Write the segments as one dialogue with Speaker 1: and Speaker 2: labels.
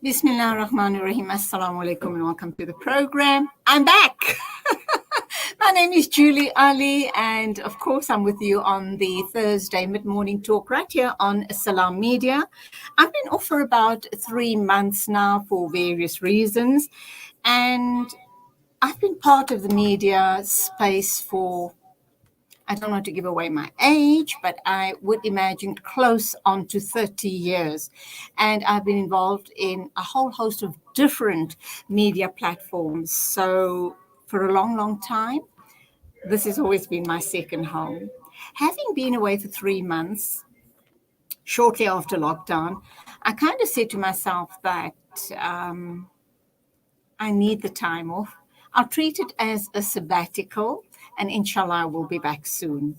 Speaker 1: Bismillah ar-Rahman ar-Rahim. Assalamu alaikum and welcome to the program. I'm back. My name is Julie Alli, and of course I'm with you on the Thursday mid-morning talk right here on Salam Media. I've been off for about 3 months now for various reasons, and I've been part of the media space for, I don't want to give away my age, but I would imagine close on to 30 years. And I've been involved in a whole host of different media platforms. So for a long, long time, this has always been my second home. Having been away for 3 months, shortly after lockdown, I kind of said to myself that I need the time off. I'll treat it as a sabbatical, and inshallah, I will be back soon.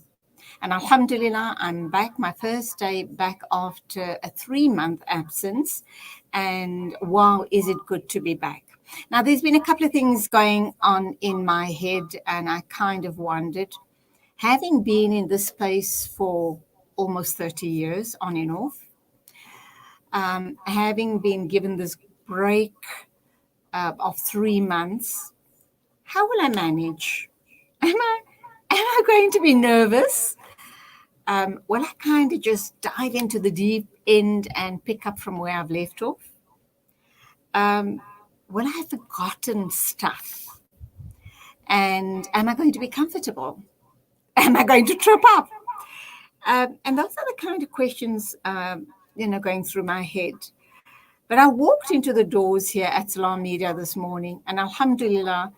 Speaker 1: And alhamdulillah, I'm back, my first day back after a 3-month absence. And wow, is it good to be back. Now, there's been a couple of things going on in my head, and I kind of wondered, having been in this space for almost 30 years, on and off, having been given this break of 3 months, how will I manage? Am I going to be nervous? Will I kind of just dive into the deep end and pick up from where I've left off? Will I have forgotten stuff? And am I going to be comfortable? Am I going to trip up? And those are the kind of questions, going through my head. But I walked into the doors here at Salam Media this morning, and alhamdulillah,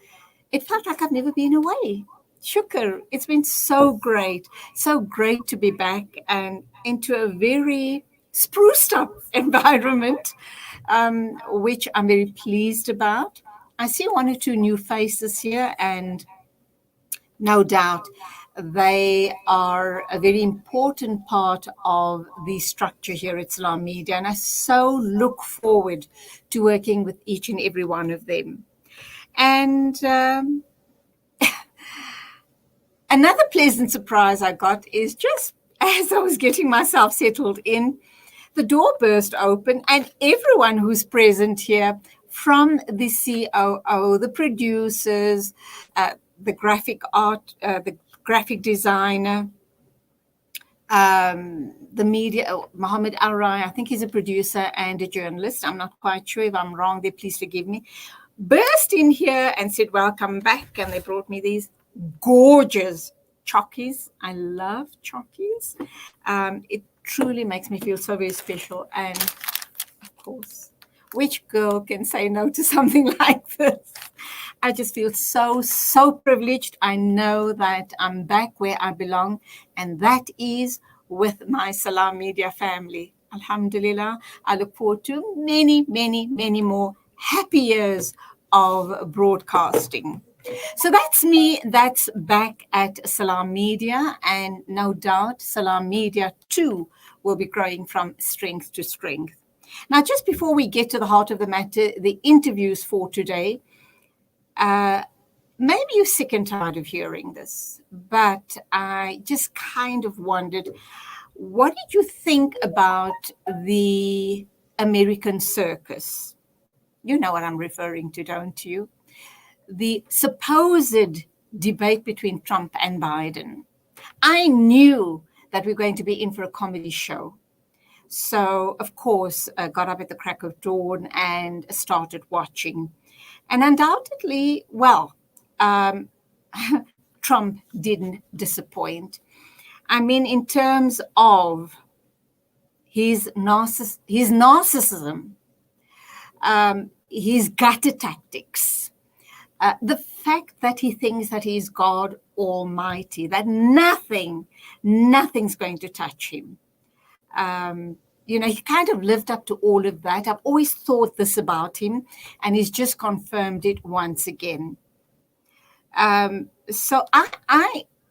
Speaker 1: it felt like I've never been away. Shukr, it's been so great to be back and into a very spruced up environment, which I'm very pleased about. I see 1 or 2 new faces here, and no doubt they are a very important part of the structure here at Salam Media, and I so look forward to working with each and every one of them. And another pleasant surprise I got is just as I was getting myself settled in, the door burst open, and everyone who's present here, from the COO, the producers, the graphic art, the graphic designer, the media, Mohammed Al-Rai, I think he's a producer and a journalist. I'm not quite sure. If I'm wrong there, please forgive me. Burst in here and said, welcome back. And they brought me these gorgeous chockies. I love chockies. It truly makes me feel so very special. And of course, which girl can say no to something like this? I just feel so privileged. I know that I'm back where I belong, and that is with my Salam Media family. Alhamdulillah, I look forward to many, many, many more happy years of broadcasting. So that's me. That's back at Salam Media, and no doubt Salam Media too will be growing from strength to strength. Now, just before we get to the heart of the matter, the interviews for today, maybe you're sick and tired of hearing this, but I just kind of wondered, what did you think about the American circus? You know what I'm referring to, don't you? The supposed debate between Trump and Biden. I knew that we were going to be in for a comedy show. So, of course, got up at the crack of dawn and started watching. And undoubtedly, Trump didn't disappoint. I mean, in terms of his narcissism, his gutter tactics, the fact that he thinks that he's God Almighty, that nothing's going to touch him. He kind of lived up to all of that. I've always thought this about him, and he's just confirmed it once again. So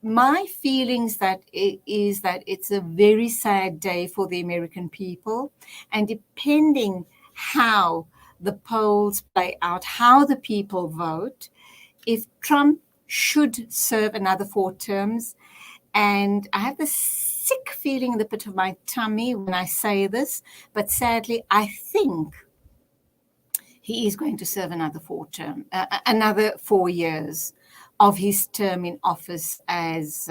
Speaker 1: my feelings is that it's a very sad day for the American people, and depending how the polls play out, how the people vote, if Trump should serve another 4 terms, and I have this sick feeling in the pit of my tummy when I say this, but sadly, I think he is going to serve another 4 years of his term in office as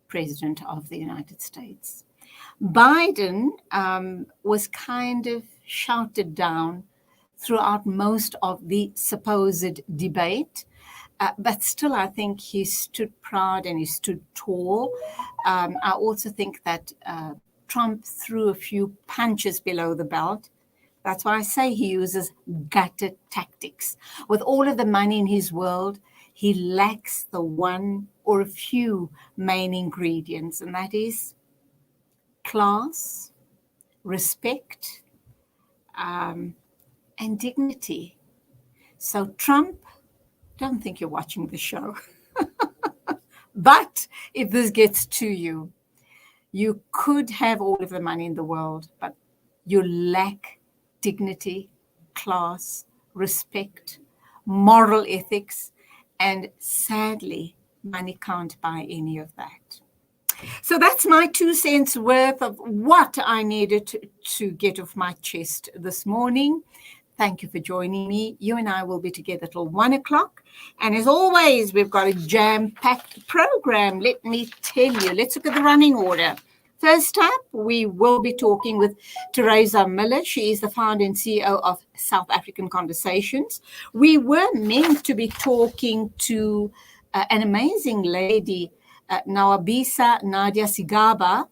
Speaker 1: President of the United States. Biden was kind of shouted down throughout most of the supposed debate, but still I think he stood proud and he stood tall. I also think that Trump threw a few punches below the belt. That's why I say he uses gutter tactics. With all of the money in his world, he lacks the one or a few main ingredients, and that is class, respect, and dignity. So Trump, don't think you're watching the show. But if this gets to you, you could have all of the money in the world, but you lack dignity, class, respect, moral ethics, and sadly, money can't buy any of that. So that's my 2 cents worth of what I needed to get off my chest this morning. Thank you for joining me. You and I will be together till 1 o'clock. And as always, we've got a jam-packed program. Let me tell you, let's look at the running order. First up, we will be talking with Theresa Miller. She is the founder and CEO of South African Conversations. We were meant to be talking to an amazing lady, Nawabisa Nadia Sigaba,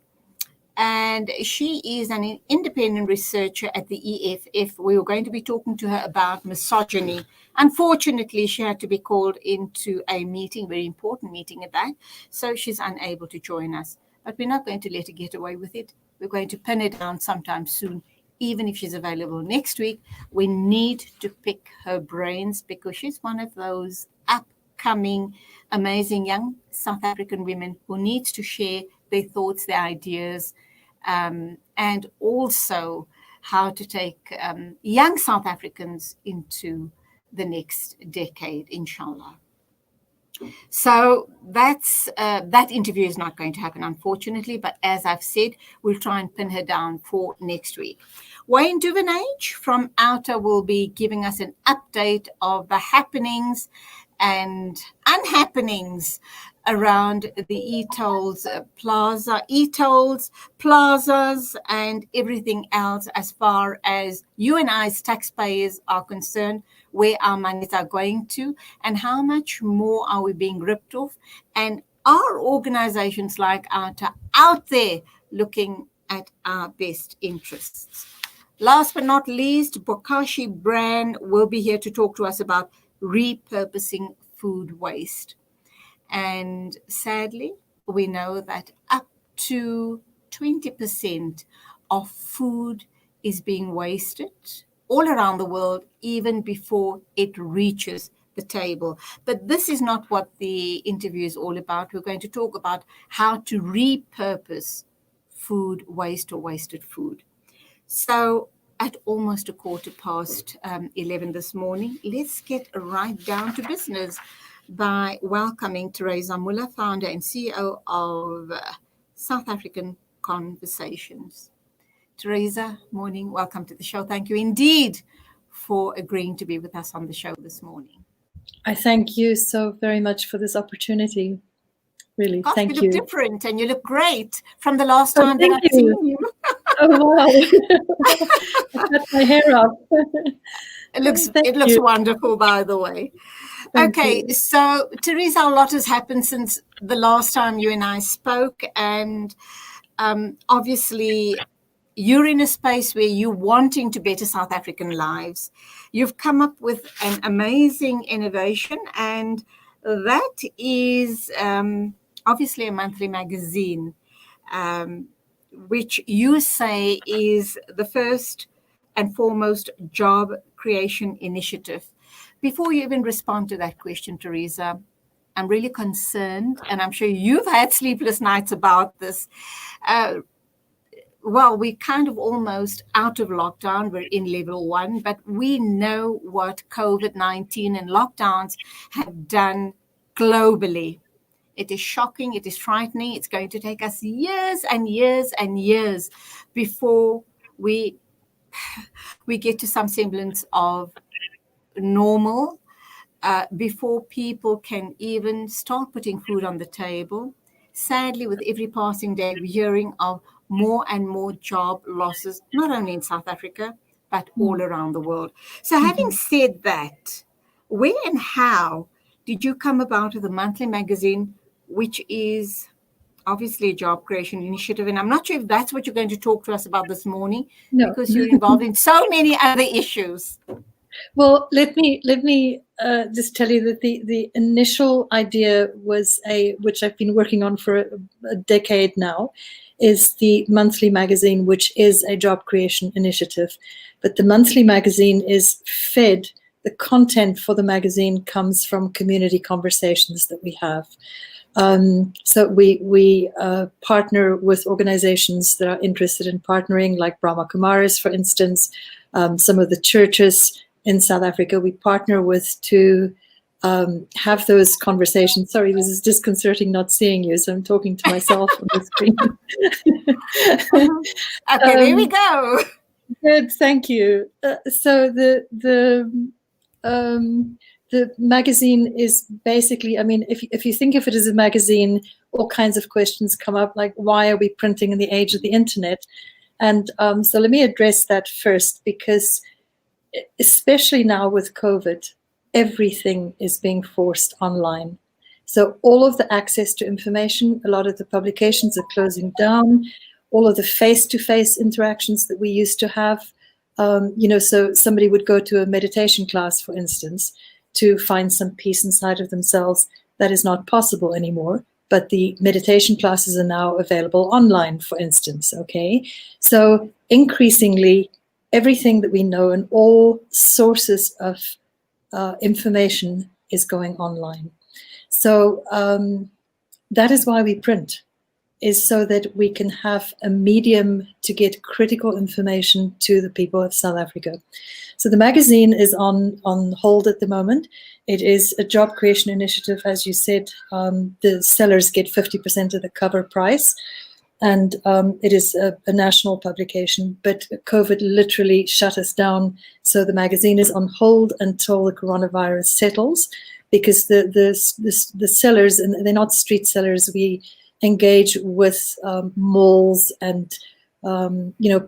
Speaker 1: and she is an independent researcher at the EFF. We were going to be talking to her about misogyny. Unfortunately, she had to be called into a meeting, very important meeting at that, so she's unable to join us. But we're not going to let her get away with it. We're going to pin her down sometime soon, even if she's available next week. We need to pick her brains because she's one of those upcoming, amazing young South African women who needs to share their thoughts, their ideas, and also how to take young South Africans into the next decade, inshallah. So that interview is not going to happen, unfortunately, but as I've said, we'll try and pin her down for next week. Wayne Duvenage from Outer will be giving us an update of the happenings and unhappenings around the e-tolls, plazas, and everything else as far as you and I as taxpayers are concerned, where our monies are going to, and how much more are we being ripped off, and are organizations like Outer out there looking at our best interests. Last but not least, Bokashi Brand will be here to talk to us about repurposing food waste. And sadly, we know that up to 20% of food is being wasted all around the world, even before it reaches the table. But this is not what the interview is all about. We're going to talk about how to repurpose food waste or wasted food. So at almost 11:15 this morning, let's get right down to business by welcoming Theresa Muller, founder and CEO of South African Conversations. Teresa, morning. Welcome to the show. Thank you indeed for agreeing to be with us on the show this morning.
Speaker 2: I thank you so very much for this opportunity. Really, thank you.
Speaker 1: You look different and you look great from the last time that I've seen you.
Speaker 2: Oh, wow. I cut my hair off.
Speaker 1: It looks wonderful, by the way. Okay, so Teresa, a lot has happened since the last time you and I spoke, and obviously you're in a space where you're wanting to better South African lives. You've come up with an amazing innovation, and that is obviously a monthly magazine, which you say is the first and foremost job creation initiative. Before you even respond to that question, Teresa, I'm really concerned, and I'm sure you've had sleepless nights about this. Well, we're kind of almost out of lockdown. We're in level 1, but we know what COVID-19 and lockdowns have done globally. It is shocking. It is frightening. It's going to take us years and years and years before we we get to some semblance of normal before people can even start putting food on the table. Sadly, with every passing day, we're hearing of more and more job losses, not only in South Africa, but all around the world. So having said that, where and how did you come about with the monthly magazine, which is obviously a job creation initiative? And I'm not sure if that's what you're going to talk to us about this morning,
Speaker 2: No.
Speaker 1: because you're involved in so many other issues.
Speaker 2: Well, let me just tell you that the initial idea was which I've been working on for a decade now, is the monthly magazine, which is a job creation initiative. But the monthly magazine is fed. The content for the magazine comes from community conversations that we have. So we partner with organizations that are interested in partnering, like Brahma Kumaris, for instance, some of the churches in South Africa we partner with to have those conversations. Sorry, this is disconcerting not seeing you, so I'm talking to myself on the screen.
Speaker 1: Okay, there we go.
Speaker 2: Good, thank you. So the magazine is basically, I mean, if you think of it as a magazine, all kinds of questions come up, like why are we printing in the age of the internet? And so let me address that first, because especially now with COVID, everything is being forced online. So all of the access to information, a lot of the publications are closing down, all of the face-to-face interactions that we used to have. So somebody would go to a meditation class, for instance, to find some peace inside of themselves. That is not possible anymore. But the meditation classes are now available online, for instance, okay? So increasingly, everything that we know and all sources of information is going online. So that is why we print, is so that we can have a medium to get critical information to the people of South Africa. So the magazine is on hold at the moment. It is a job creation initiative, as you said. The sellers get 50% of the cover price. And it is a national publication, but COVID literally shut us down. So the magazine is on hold until the coronavirus settles, because the sellers, and they're not street sellers, we engage with malls and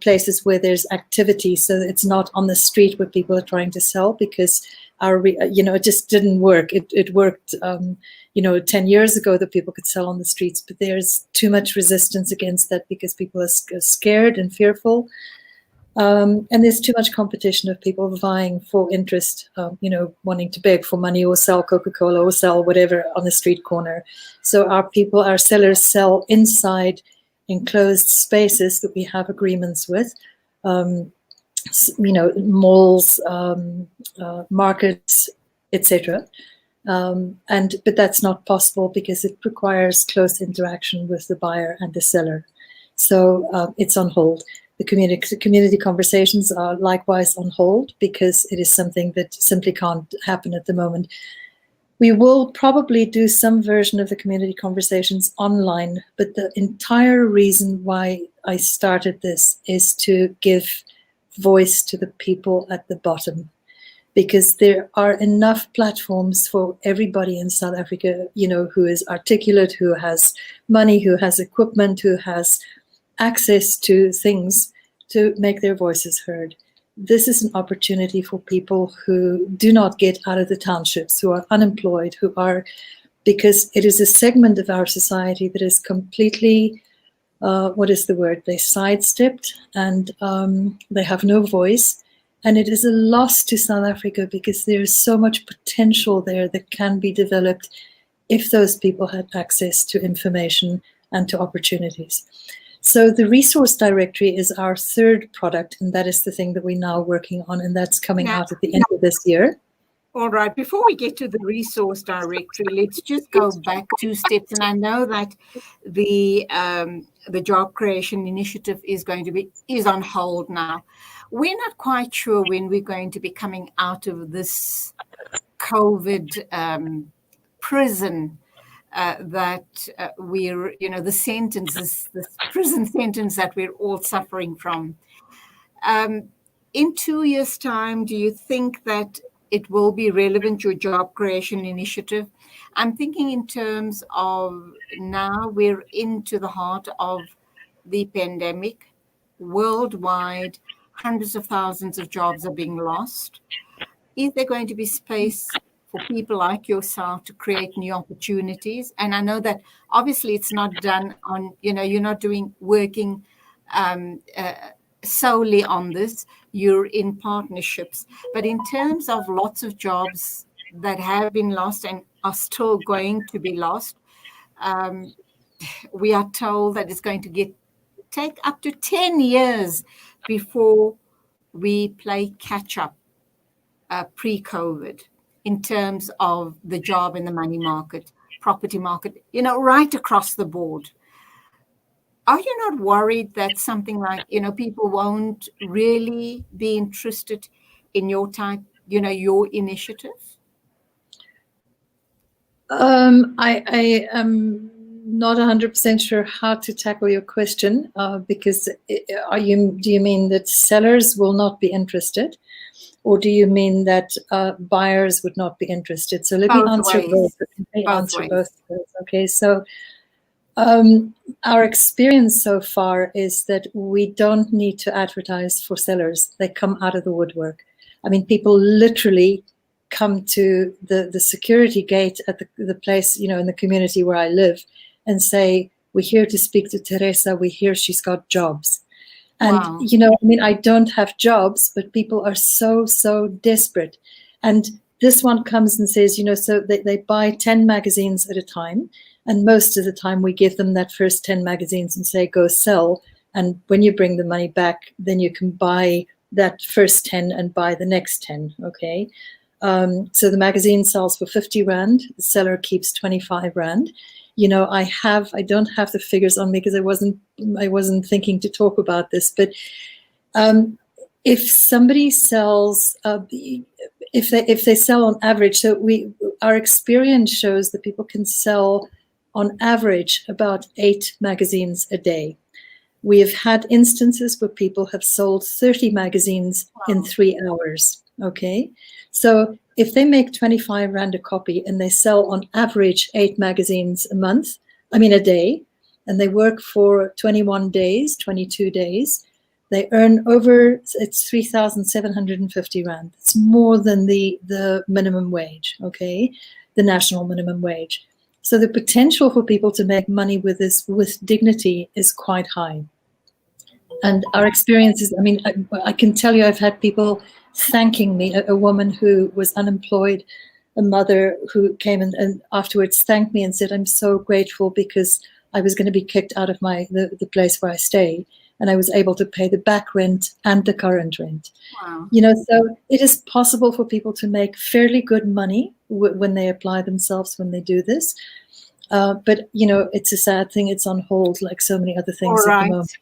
Speaker 2: places where there's activity. So it's not on the street where people are trying to sell, because it just didn't work. It worked 10 years ago that people could sell on the streets, but there's too much resistance against that because people are scared and fearful. And there's too much competition of people vying for interest, wanting to beg for money or sell Coca-Cola or sell whatever on the street corner. So our sellers sell inside enclosed spaces that we have agreements with, malls, markets, etc. But that's not possible because it requires close interaction with the buyer and the seller. So it's on hold. The community conversations are likewise on hold because it is something that simply can't happen at the moment. We will probably do some version of the community conversations online, but the entire reason why I started this is to give voice to the people at the bottom, because there are enough platforms for everybody in South Africa, who is articulate, who has money, who has equipment, who has access to things to make their voices heard. This is an opportunity for people who do not get out of the townships, who are unemployed, because it is a segment of our society that is completely, they sidestepped, and they have no voice. And it is a loss to South Africa because there is so much potential there that can be developed if those people had access to information and to opportunities. So the resource directory is our third product, and that is the thing that we're now working on, and that's coming out at the end of this year.
Speaker 1: All right, before we get to the resource directory, let's just go back 2 steps. And I know that the job creation initiative is on hold now. We're not quite sure when we're going to be coming out of this COVID prison that we're, the sentences, this prison sentence that we're all suffering from. in 2 years' time, do you think that it will be relevant, your job creation initiative? I'm thinking in terms of now we're into the heart of the pandemic. Worldwide, hundreds of thousands of jobs are being lost. Is there going to be space for people like yourself to create new opportunities? And I know that obviously it's not done on, you're not working solely on this, you're in partnerships. But in terms of lots of jobs that have been lost and are still going to be lost, we are told that it's going to take up to 10 years before we play catch up pre-COVID in terms of the job and the money market, property market, right across the board. Are you not worried that something like, people won't really be interested in your type, your initiative?
Speaker 2: I am not 100% sure how to tackle your question, because do you mean that sellers will not be interested, or do you mean that buyers would not be interested? So let me answer both. Okay, so our experience so far is that we don't need to advertise for sellers. They come out of the woodwork. I mean, people literally come to the security gate at the place, in the community where I live, and say, we're here to speak to Teresa. We hear she's got jobs. And,
Speaker 1: wow.
Speaker 2: I don't have jobs, but people are so desperate. And this one comes and says, so they buy 10 magazines at a time. And most of the time we give them that first 10 magazines and say, go sell. And when you bring the money back, then you can buy that first 10 and buy the next 10, okay? So the magazine sells for 50 Rand, the seller keeps 25 Rand. I don't have the figures on me because I wasn't thinking to talk about this, but if somebody sells, if they sell on average, so our experience shows that people can sell on average about 8 magazines a day. We have had instances where people have sold 30 magazines in 3 hours, okay? So if they make 25 Rand a copy and they sell on average 8 magazines a day, and they work for 21 days, 22 days, they earn it's 3,750 Rand. It's more than the minimum wage, okay? The national minimum wage. So the potential for people to make money with this, with dignity, is quite high. And our experiences, I can tell you, I've had people thanking me, a woman who was unemployed, a mother who came and afterwards thanked me and said, I'm so grateful because I was going to be kicked out of the place where I stay, and I was able to pay the back rent and the current rent.
Speaker 1: Wow.
Speaker 2: So it is possible for people to make fairly good money when they apply themselves, when they do this. But, it's a sad thing. It's on hold like so many other things at the moment.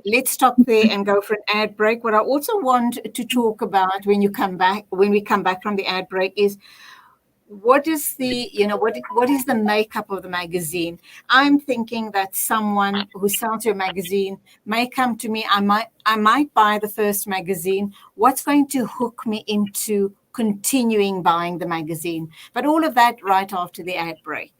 Speaker 1: Let's stop there and go for an ad break. What I also want to talk about when we come back from the ad break is what is the makeup of the magazine. I'm thinking that someone who sells your magazine may come to me. I might buy the first magazine. What's going to hook me into continuing buying the magazine? But all of that right after the ad break.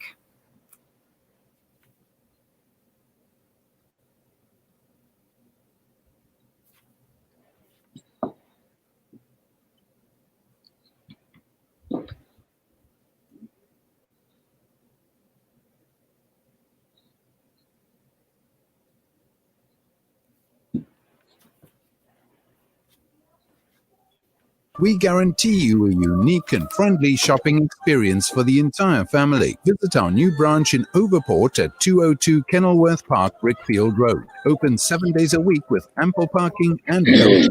Speaker 3: We guarantee you a unique and friendly shopping experience for the entire family. Visit our new branch in Overport at 202 Kenilworth Park, Brickfield Road. Open 7 days a week with ample parking and no.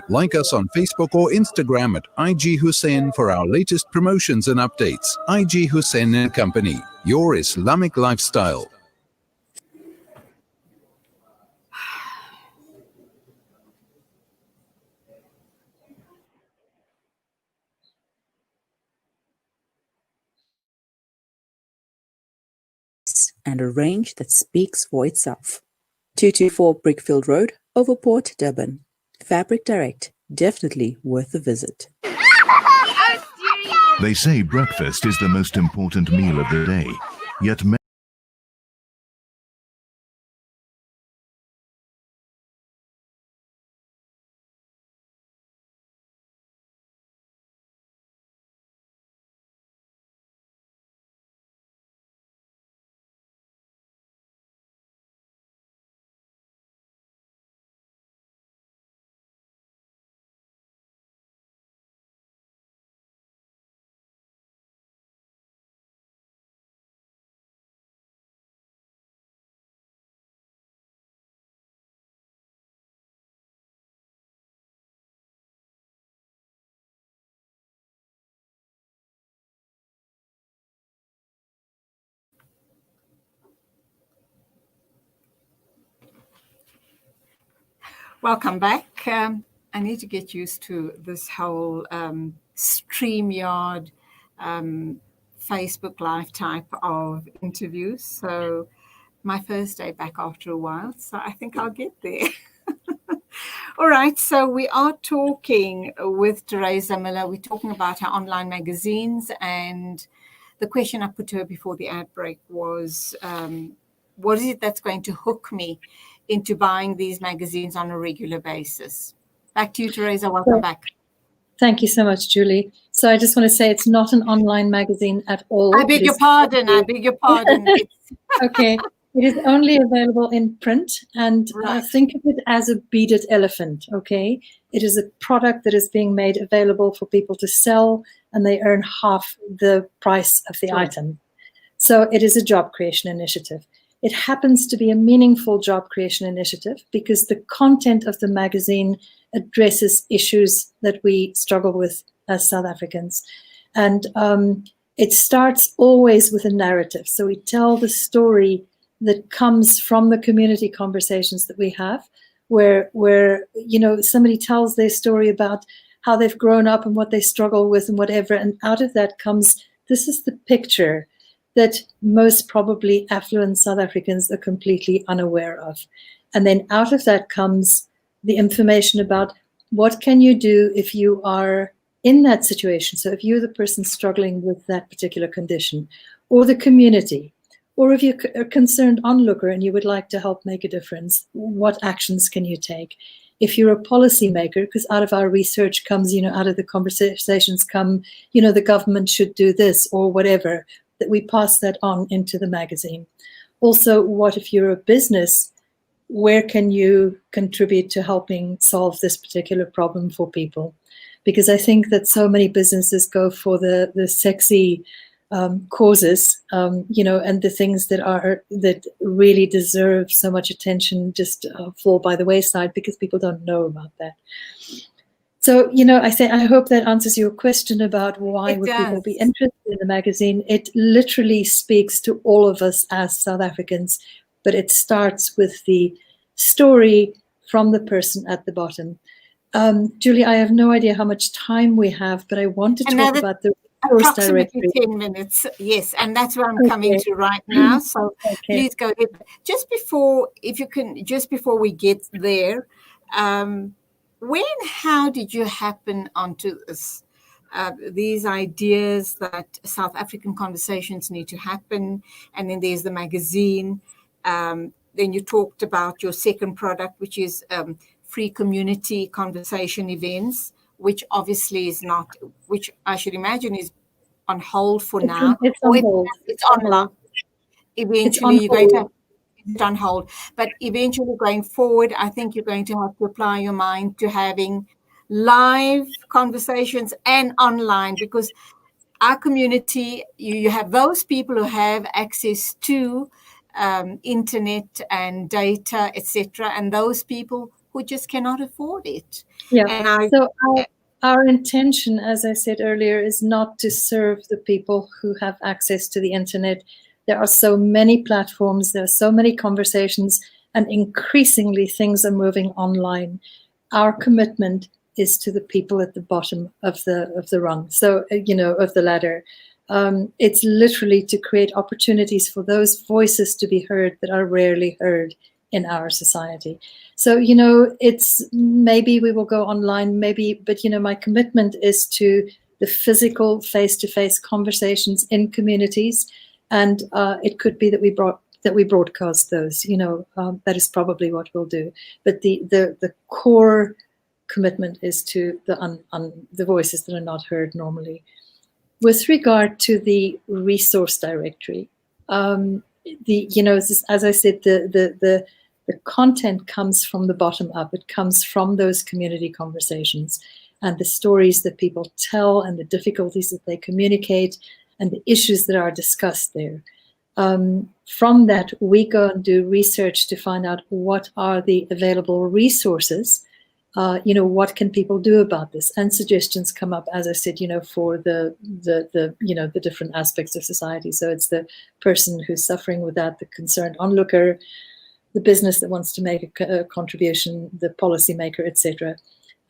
Speaker 3: Like us on Facebook or Instagram at IG Hussein for our latest promotions and updates. IG Hussein and Company, your Islamic lifestyle.
Speaker 4: And a range that speaks for itself. 224 Brickfield Road, Overport, Durban. Fabric Direct, definitely worth a visit.
Speaker 5: They say breakfast is the most important meal of the day, yet
Speaker 1: Welcome back. I need to get used to this whole StreamYard Facebook Live type of interviews. So my first day back after a while. So I think I'll get there. All right. So we are talking with Teresa Miller. We're talking about her online magazines. And the question I put to her before the ad break was, what is it that's going to hook me into buying these magazines on a regular basis? Back to you, Teresa. Welcome back.
Speaker 2: Thank you so much, Julie. So I just want to say it's not an online magazine at all.
Speaker 1: I beg your pardon.
Speaker 2: Okay. It is only available in print, and
Speaker 1: Right.
Speaker 2: think of it as a beaded elephant, okay? It is a product that is being made available for people to sell, and they earn half the price of the item. So it is a job creation initiative. It happens to be a meaningful job creation initiative because the content of the magazine addresses issues that we struggle with as South Africans. And it starts always with a narrative. So we tell the story that comes from the community conversations that we have, where you know, somebody tells their story about how they've grown up and what they struggle with and whatever. And out of that comes, this is the picture that most probably affluent South Africans are completely unaware of. And then out of that comes the information about what can you do if you are in that situation. So if you're the person struggling with that particular condition, or the community, or if you're a concerned onlooker and you would like to help make a difference, what actions can you take? If you're a policymaker, because out of our research comes, you know, out of the conversations come, you know, the government should do this or whatever, that we pass that on into the magazine. Also, what if you're a business? Where can you contribute to helping solve this particular problem for people? Because I think that so many businesses go for the sexy causes, you know, and the things that really deserve so much attention just fall by the wayside because people don't know about that. So, you know, I hope that answers your question about why would people be interested in the magazine. It literally speaks to all of us as South Africans, but it starts with the story from the person at the bottom. Julie, I have no idea how much time we have, but I want to talk about the
Speaker 1: approximately 10 minutes, yes, and that's where I'm coming to right now. So please go ahead. Just before, if you can, just before we get there, when and how did you happen onto this, these ideas that South African conversations need to happen, and then there's the magazine. Then you talked about your second product, which is free community conversation events, which obviously is not, which I should imagine is on hold for now.
Speaker 2: It's on hold.
Speaker 1: It's online. Eventually, you're going to have it on hold. But eventually, going forward, I think you're going to have to apply your mind to having live conversations and online, because our community, you have those people who have access to internet and data, etc., and those people who just cannot afford it.
Speaker 2: Yeah.
Speaker 1: And
Speaker 2: so our intention, as I said earlier, is not to serve the people who have access to the internet. There are so many platforms, there are so many conversations, and increasingly things are moving online. Our commitment is to the people at the bottom of the rung, so you know, of the ladder. It's literally to create opportunities for those voices to be heard that are rarely heard in our society. So, it's maybe we will go online, maybe, but, my commitment is to the physical face-to-face conversations in communities. And it could be that we broadcast those, that is probably what we'll do. But the core commitment is to the voices that are not heard normally. With regard to the resource directory, as I said, the content comes from the bottom up. It comes from those community conversations and the stories that people tell and the difficulties that they communicate and the issues that are discussed there. From that, we go and do research to find out what are the available resources. What can people do about this? And suggestions come up, as I said, for the different aspects of society. So it's the person who's suffering with that, the concerned onlooker, the business that wants to make a contribution, the policymaker, etc.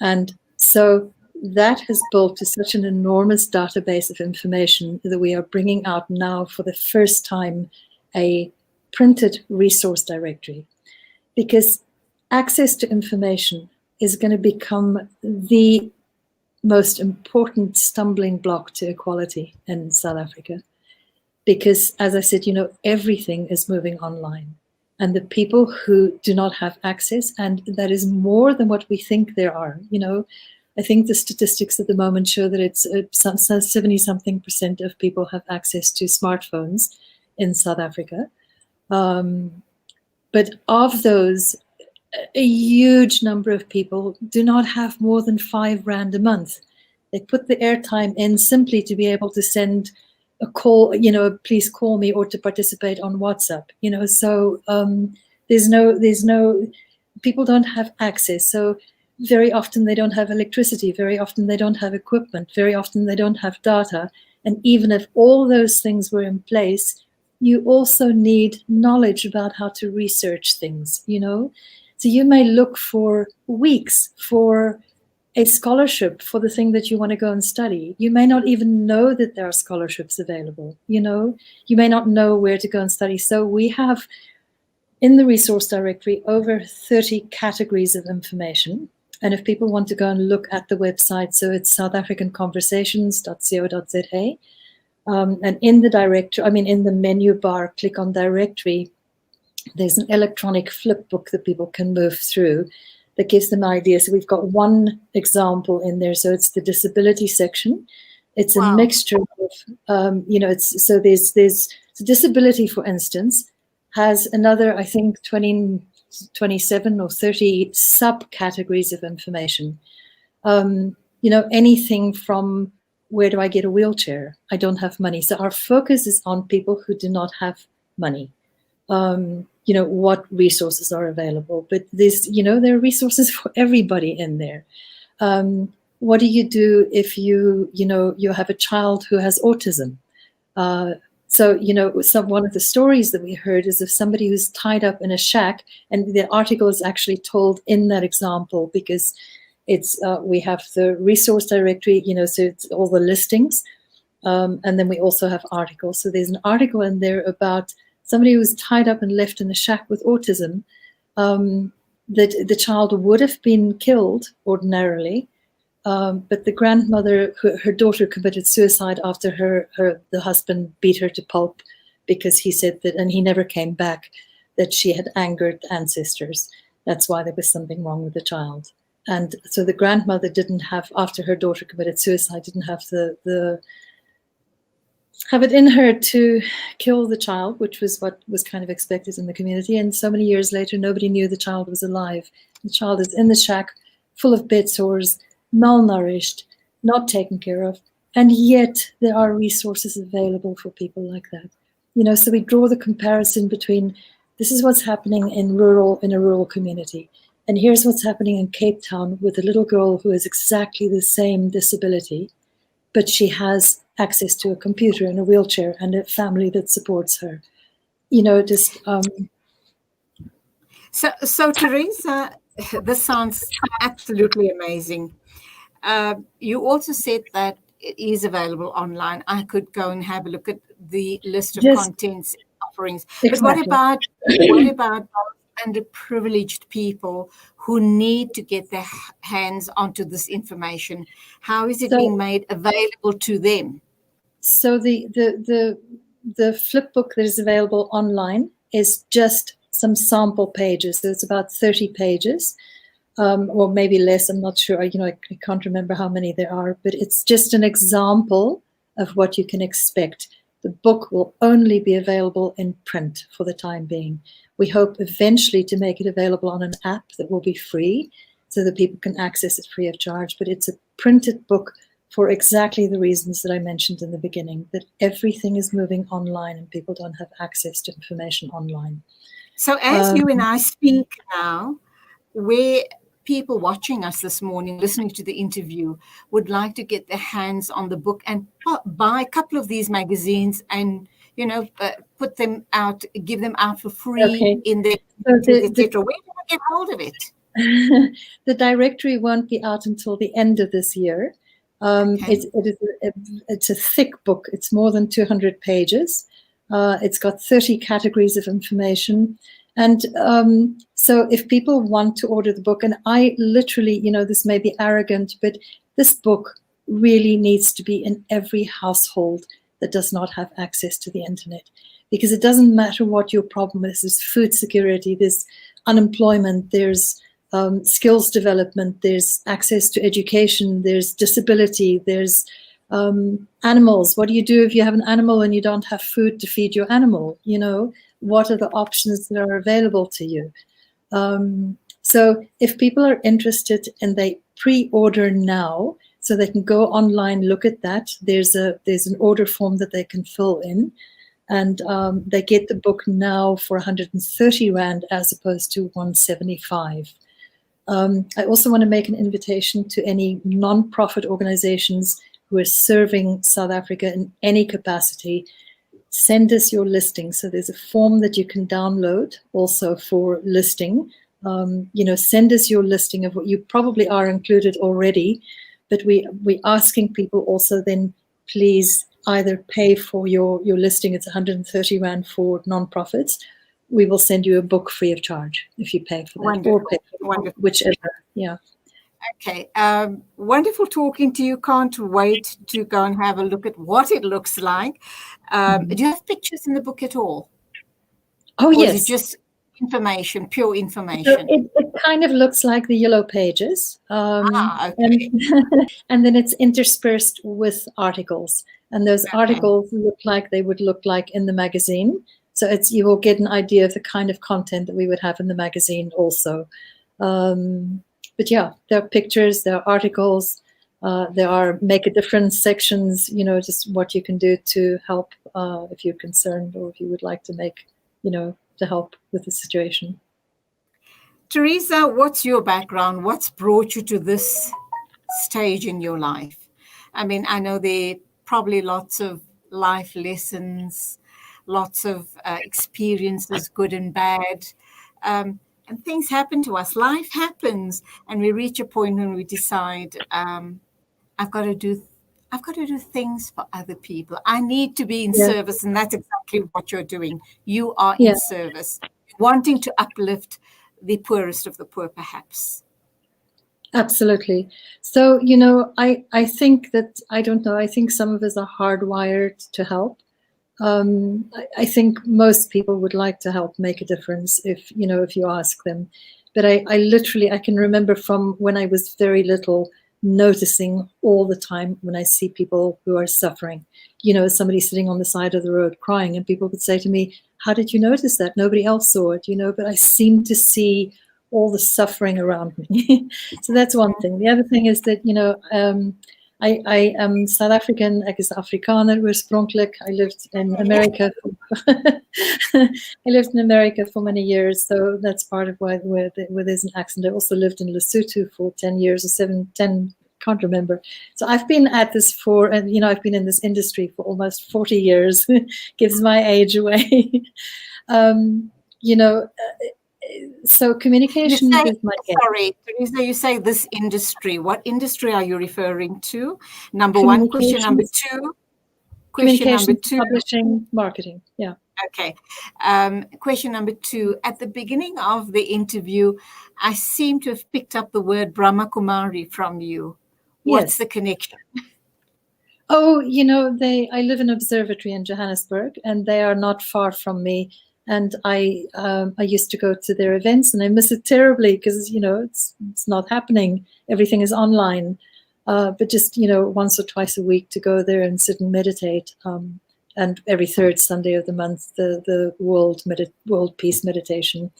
Speaker 2: And so that has built to such an enormous database of information that we are bringing out now for the first time a printed resource directory, because access to information is going to become the most important stumbling block to equality in South Africa. Because, as I said, everything is moving online. And the people who do not have access, and that is more than what we think there are. I think the statistics at the moment show that it's 70-something% of people have access to smartphones in South Africa. But of those, a huge number of people do not have more than 5 rand a month. They put the airtime in simply to be able to send a call, please call me, or to participate on WhatsApp, so there's no, people don't have access. So very often they don't have electricity. Very often they don't have equipment. Very often they don't have data. And even if all those things were in place, you also need knowledge about how to research things, So you may look for weeks for a scholarship for the thing that you want to go and study. You may not even know that there are scholarships available, You may not know where to go and study. So we have in the resource directory over 30 categories of information. And if people want to go and look at the website, so it's southafricanconversations.co.za. And in the menu bar, click on directory. There's an electronic flip book that people can move through that gives them ideas. So we've got one example in there. So it's the disability section. It's a mixture of, there's disability, for instance, has another, I think, 27 or 30 subcategories of information. Anything from where do I get a wheelchair? I don't have money. So our focus is on people who do not have money. What resources are available, but there are resources for everybody in there. What do you do if you have a child who has autism? One of the stories that we heard is of somebody who's tied up in a shack, and the article is actually told in that example because it's we have the resource directory, so it's all the listings, and then we also have articles. So there's an article in there about somebody who was tied up and left in a shack with autism, that the child would have been killed ordinarily, but the grandmother, her daughter committed suicide after the husband beat her to pulp because he said that, and he never came back, that she had angered ancestors. That's why there was something wrong with the child. And so the grandmother didn't have, after her daughter committed suicide, didn't have have it in her to kill the child, which was what was kind of expected in the community. And so many years later, nobody knew the child was alive. The child is in the shack, full of bed sores, malnourished, not taken care of. And yet there are resources available for people like that. So we draw the comparison between this is what's happening in a rural community. And here's what's happening in Cape Town with a little girl who has exactly the same disability, but she has access to a computer and a wheelchair and a family that supports her.
Speaker 1: So Teresa, this sounds absolutely amazing. You also said that it is available online. I could go and have a look at the list of contents offerings.
Speaker 2: Exactly.
Speaker 1: But what about underprivileged people who need to get their hands onto this information? How is it being made available to them?
Speaker 2: So the flip book that is available online is just some sample pages. So it's about 30 pages, or maybe less. I'm not sure. I can't remember how many there are, but it's just an example of what you can expect. The book will only be available in print for the time being. We hope eventually to make it available on an app that will be free so that people can access it free of charge. But it's a printed book for exactly the reasons that I mentioned in the beginning, that everything is moving online and people don't have access to information online.
Speaker 1: So as you and I speak now, where people watching us this morning, listening to the interview, would like to get their hands on the book and buy a couple of these magazines and, put them out, give them out for free in their, etc. Where do I get hold of it?
Speaker 2: The directory won't be out until the end of this year. It's a thick book. It's more than 200 pages. It's got 30 categories of information. And so if people want to order the book, and I literally, this may be arrogant, but this book really needs to be in every household that does not have access to the internet, because it doesn't matter what your problem is. There's food security, there's unemployment, there's skills development, there's access to education, there's disability, there's animals. What do you do if you have an animal and you don't have food to feed your animal? What are the options that are available to you? So if people are interested and they pre-order now, so they can go online, look at that. There's an order form that they can fill in, and they get the book now for 130 Rand as opposed to 175. I also want to make an invitation to any non-profit organizations who are serving South Africa in any capacity. Send us your listing. So there's a form that you can download also for listing. Send us your listing of what you probably are included already, but we're asking people also then please either pay for your listing. It's 130 Rand for non-profits. We will send you a book free of charge if you pay for that.
Speaker 1: Wonderful.
Speaker 2: Or pay for
Speaker 1: Wonderful.
Speaker 2: Whichever. Yeah.
Speaker 1: Okay. Wonderful talking to you. Can't wait to go and have a look at what it looks like. Do you have pictures in the book at all?
Speaker 2: Oh,
Speaker 1: or
Speaker 2: yes.
Speaker 1: Is it just information, pure information?
Speaker 2: So it kind of looks like the yellow pages.
Speaker 1: Okay.
Speaker 2: And then it's interspersed with articles. And those articles look like they would look like in the magazine. So you will get an idea of the kind of content that we would have in the magazine also. But yeah, there are pictures, there are articles, there are make a difference sections, just what you can do to help if you're concerned or if you would like to make, to help with the situation.
Speaker 1: Teresa, what's your background? What's brought you to this stage in your life? I mean, I know there are probably lots of life lessons, lots of experiences, good and bad. And things happen to us. Life happens, and we reach a point when we decide, I've got to do things for other people. I need to be in service, and that's exactly what you're doing. You are in service, wanting to uplift the poorest of the poor, perhaps.
Speaker 2: Absolutely. So, I think that, I don't know, I think some of us are hardwired to help. I think most people would like to help make a difference if you ask them. But I can remember from when I was very little, noticing all the time when I see people who are suffering, somebody sitting on the side of the road crying, and people would say to me, how did you notice that? Nobody else saw it, but I seem to see all the suffering around me. So that's one thing. The other thing is that, I am South African. Ek is Afrikaner oorspronklik. I lived in America. I lived in America for many years, so that's part of why where there's an accent. I also lived in Lesotho for 10 years or 10, can't remember. So I've been at this I've been in this industry for almost 40 years. Gives my age away. So communication is my game.
Speaker 1: Sorry, Teresa, you say this industry. What industry are you referring to? Number one. Question number two.
Speaker 2: Communication, publishing, marketing. Yeah.
Speaker 1: Okay. Question number 2. At the beginning of the interview, I seem to have picked up the word Brahma Kumari from you. What's
Speaker 2: Yes.
Speaker 1: the connection?
Speaker 2: Oh, I live in an observatory in Johannesburg, and they are not far from me. And I used to go to their events, and I miss it terribly because it's not happening. Everything is online, but just once or twice a week to go there and sit and meditate. And every third Sunday of the month, the World Peace Meditation.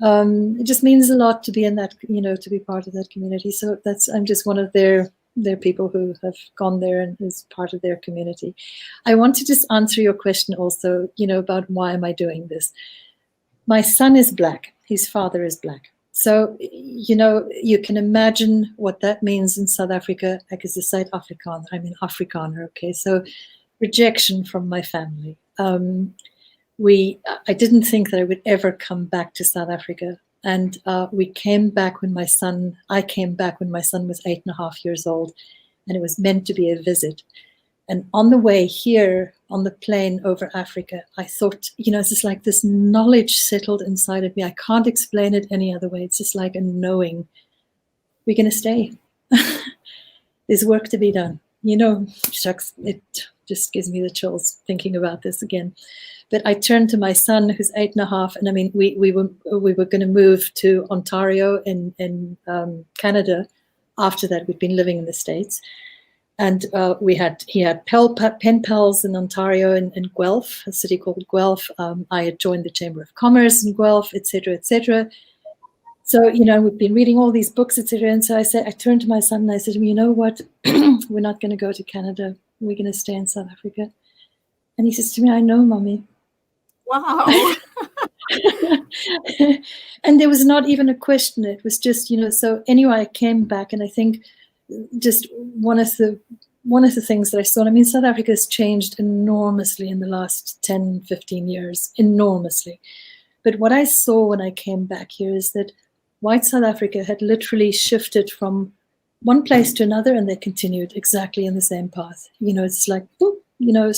Speaker 2: It just means a lot to be in that, to be part of that community. So I'm just one of their people who have gone there and is part of their community. I want to just answer your question also, about why am I doing this? My son is black. His father is black. So, you can imagine what that means in South Africa. Ek is 'n Suid-Afrikaner. I'm an Afrikaner, okay? So rejection from my family. I didn't think that I would ever come back to South Africa. And I came back when my son was 8.5 years old, and it was meant to be a visit. And on the way here, on the plane over Africa, I thought, it's just like this knowledge settled inside of me. I can't explain it any other way. It's just like a knowing, we're going to stay. There's work to be done. Shucks, it just gives me the chills thinking about this again. But I turned to my son, who's 8.5, and I mean, we were going to move to Ontario in Canada. After that, we'd been living in the States, and he had pen pals in Ontario in Guelph, a city called Guelph. I had joined the Chamber of Commerce in Guelph, etc., etc. So we've been reading all these books, etc. And so I turned to my son and I said to him, you know what? We're not going to go to Canada. We're going to stay in South Africa. And he says to me, I know, Mommy.
Speaker 1: Wow.
Speaker 2: And there was not even a question. It was just, so anyway, I came back, and I think just one of the things that I saw, I mean, South Africa has changed enormously in the last 10, 15 years, enormously. But what I saw when I came back here is that white South Africa had literally shifted from one place to another, and they continued exactly in the same path. It's like, boop,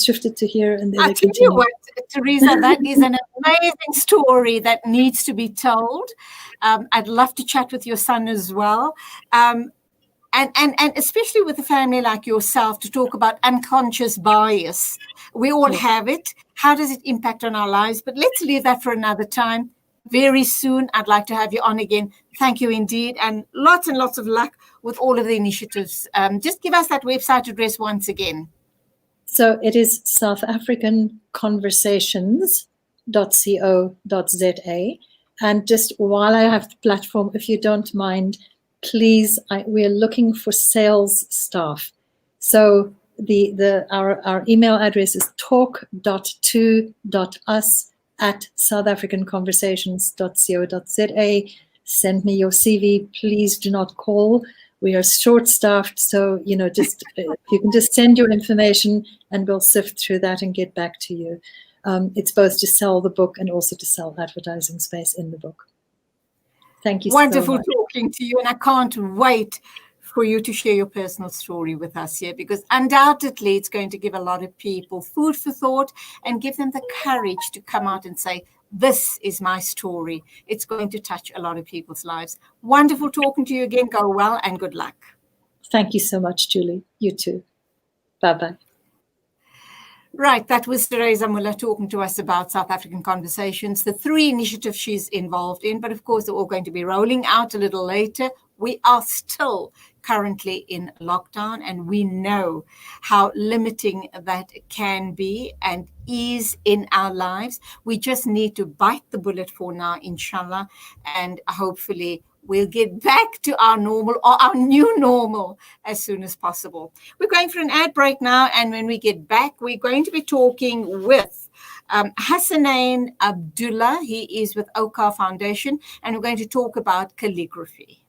Speaker 2: shifted to here, and then
Speaker 1: I
Speaker 2: they
Speaker 1: tell
Speaker 2: continue.
Speaker 1: you what, Teresa, that is an amazing story that needs to be told. I'd love to chat with your son as well. And especially with a family like yourself, to talk about unconscious bias. We all have it. How does it impact on our lives? But let's leave that for another time. Very soon, I'd like to have you on again. Thank you indeed. And lots of luck with all of the initiatives. Just give us that website address once again.
Speaker 2: So it is South African Conversations.co.za. And just while I have the platform, if you don't mind, please, we are looking for sales staff. So our email address is talk.to.us@southafricanconversations.co.za. Send me your CV. Please do not call. We are short-staffed, so just you can just send your information, and we'll sift through that and get back to you. It's both to sell the book and also to sell advertising space in the book. Thank you
Speaker 1: Wonderful
Speaker 2: so much.
Speaker 1: talking to you, and I can't wait for you to share your personal story with us here, because undoubtedly it's going to give a lot of people food for thought and give them the courage to come out and say, this is my story. It's going to touch a lot of people's lives. Wonderful talking to you again. Go well and good luck.
Speaker 2: Thank you so much, Julie. You too. Bye-bye.
Speaker 1: Right, that was Theresa Muller talking to us about South African Conversations, the 3 initiatives she's involved in, but of course they're all going to be rolling out a little later. We are still currently in lockdown, and we know how limiting that can be and is in our lives. We just need to bite the bullet for now, inshallah, and hopefully we'll get back to our normal, or our new normal, as soon as possible. We're going for an ad break now, and when we get back, we're going to be talking with Hassanain Abdullah. He is with Okar Foundation, and we're going to talk about calligraphy.